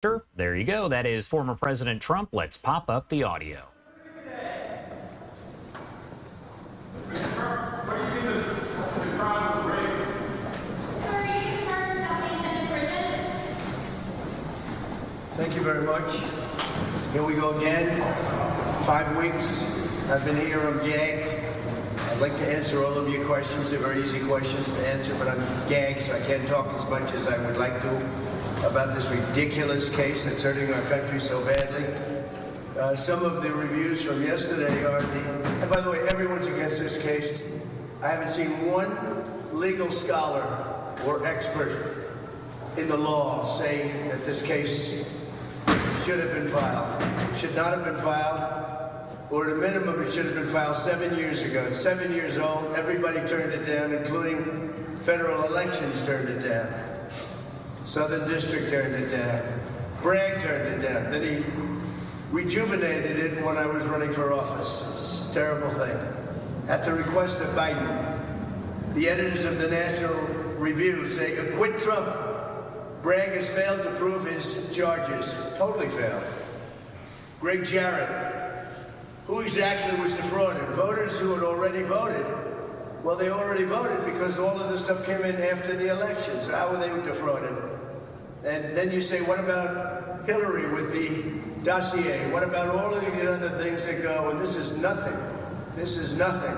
Sure, there you go. That is former President Trump. Let's pop up the audio. Thank you very much. Here we go again. 5 weeks. I've been here. I'm gagged. I'd like to answer all of your questions. They're very easy questions to answer, but I'm gagged, so I can't talk as much as I would like to about this ridiculous case that's hurting our country so badly. Some of the reviews from yesterday are and by the way, everyone's against this case. I haven't seen one legal scholar or expert in the law say that this case should have been filed. It should not have been filed, or at a minimum, it should have been filed 7 years ago. It's 7 years old. Everybody turned it down, including federal elections turned it down. Southern District turned it down. Bragg turned it down. Then he rejuvenated it when I was running for office. It's a terrible thing. At the request of Biden, the editors of the National Review say, acquit Trump. Bragg has failed to prove his charges. Totally failed. Greg Jarrett, who exactly was defrauded? Voters who had already voted. Well, they already voted because all of this stuff came in after the election. So how were they defrauded? And then you say, what about Hillary with the dossier? What about all of these other things that go? And this is nothing. This is nothing.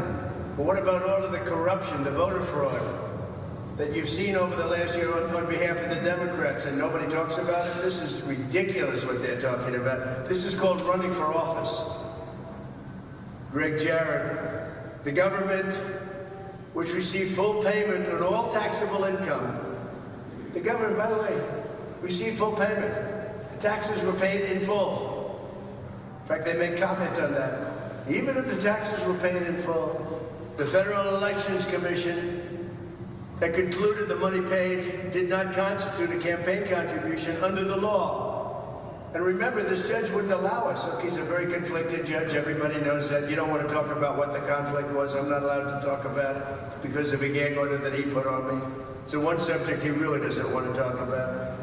But what about all of the corruption, the voter fraud that you've seen over the last year on behalf of the Democrats, and nobody talks about it? This is ridiculous what they're talking about. This is called running for office. Greg Jarrett, the government, which received full payment on all taxable income. The government, by the way, received full payment. The taxes were paid in full. In fact, they make comment on that. Even if the taxes were paid in full, the Federal Elections Commission that concluded the money paid did not constitute a campaign contribution under the law. And remember, this judge wouldn't allow us. Look, he's a very conflicted judge. Everybody knows that. You don't want to talk about what the conflict was. I'm not allowed to talk about it because of a gag order that he put on me. It's the one subject he really doesn't want to talk about.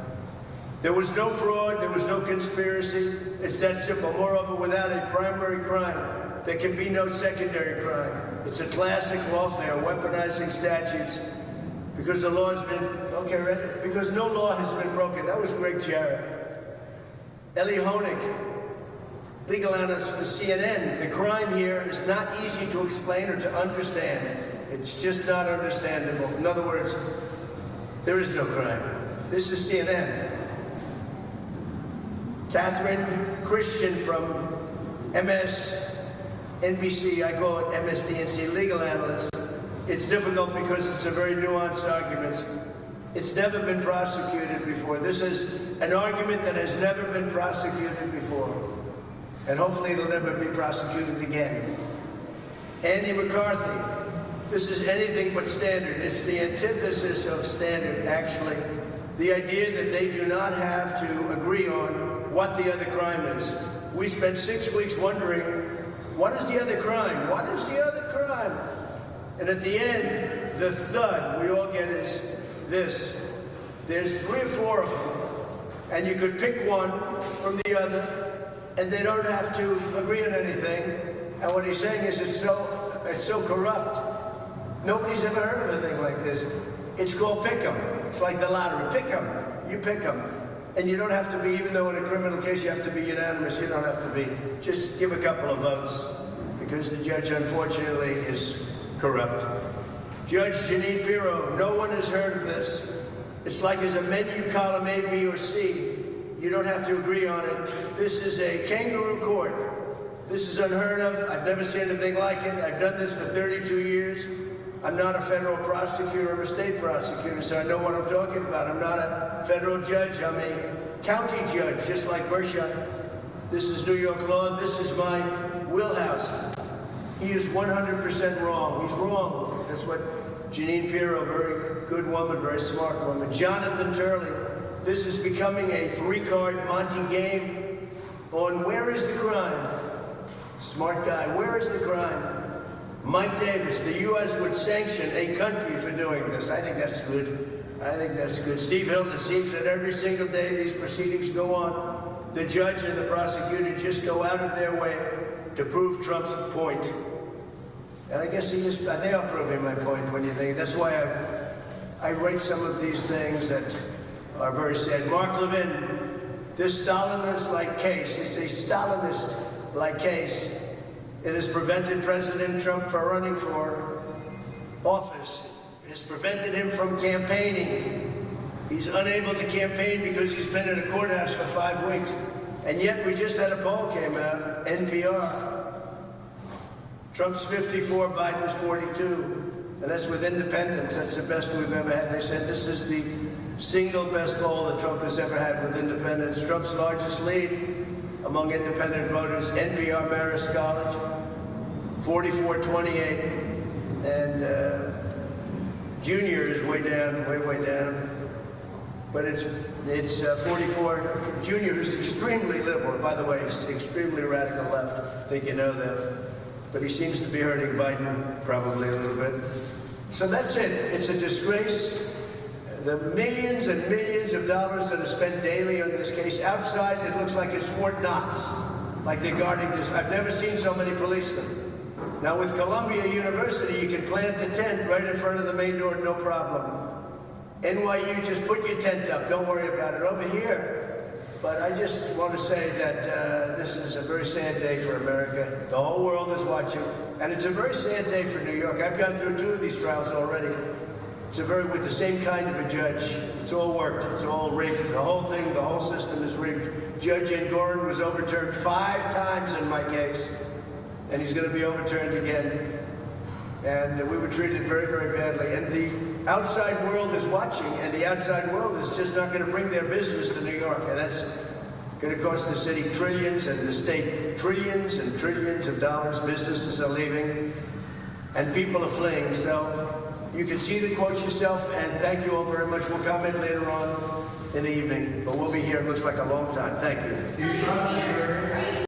There was no fraud. There was no conspiracy. It's that simple. Moreover, without a primary crime, there can be no secondary crime. It's a classic lawfare, weaponizing statutes because the law has been, because no law has been broken. That was Greg Jarrett. Ellie Honig, legal analyst for CNN. The crime here is not easy to explain or to understand. It's just not understandable. In other words, there is no crime. This is CNN. Catherine Christian from MSNBC, I call it MSDNC, legal analyst. It's difficult because it's a very nuanced argument. It's never been prosecuted before. This is an argument that has never been prosecuted before. And hopefully it'll never be prosecuted again. Andy McCarthy, this is anything but standard. It's the antithesis of standard, actually. The idea that they do not have to agree on what the other crime is. We spent 6 weeks wondering, what is the other crime? What is the other crime? And at the end, the thud we all get is this. There's 3 or 4 of them, and you could pick one from the other, and they don't have to agree on anything. And what he's saying is it's so corrupt. Nobody's ever heard of a thing like this. It's called pick 'em. It's like the lottery. Pick 'em. You pick 'em. And you don't have to be, even though in a criminal case you have to be unanimous, you don't have to be. Just give a couple of votes, because the judge, unfortunately, is corrupt. Judge Jeanine Pirro, no one has heard of this. It's like as a menu column A, B, or C. You don't have to agree on it. This is a kangaroo court. This is unheard of. I've never seen anything like it. I've done this for 32 years. I'm not a federal prosecutor. I'm a state prosecutor, so I know what I'm talking about. I'm not a federal judge. I'm a county judge, just like Bersha. This is New York law. This is my wheelhouse. He is 100% wrong. He's wrong. That's what Jeanine Pirro, very good woman, very smart woman. Jonathan Turley, this is becoming a 3-card Monte game on where is the crime? Smart guy, where is the crime? Mike Davis, the U.S. would sanction a country for doing this. I think that's good. I think that's good. Steve Hilton, it seems that every single day these proceedings go on, the judge and the prosecutor just go out of their way to prove Trump's point. And I guess they are proving my point when you think. That's why I write some of these things that are very sad. Mark Levin, this Stalinist-like case, it's a Stalinist-like case. It has prevented President Trump from running for office. It has prevented him from campaigning. He's unable to campaign because he's been in a courthouse for 5 weeks. And yet we just had a poll came out, NPR. Trump's 54, Biden's 42. And that's with independents. That's the best we've ever had. They said this is the single best poll that Trump has ever had with independents. Trump's largest lead among independent voters, NPR Marist College, 44-28. And Junior is way down, way down. But it's 44. Junior is extremely liberal. By the way, he's extremely radical left. I think you know that. But he seems to be hurting Biden probably a little bit. So that's it. It's a disgrace. The millions and millions of dollars that are spent daily on this case. Outside, it looks like it's Fort Knox, like they're guarding this. I've never seen so many policemen. Now, with Columbia University, you can plant a tent right in front of the main door, no problem. NYU, just put your tent up. Don't worry about it. Over here. But I just want to say that this is a very sad day for America. The whole world is watching. And it's a very sad day for New York. I've gone through 2 of these trials already. It's with the same kind of a judge. It's all worked. It's all rigged. The whole thing, the whole system is rigged. Judge Engoron was overturned 5 times in my case. And he's going to be overturned again. And we were treated very, very badly. And the outside world is watching, and the outside world is just not going to bring their business to New York. And that's going to cost the city trillions and the state trillions and trillions of dollars. Businesses are leaving, and people are fleeing. So you can see the quotes yourself, and thank you all very much. We'll comment later on in the evening, but we'll be here, it looks like a long time. Thank you.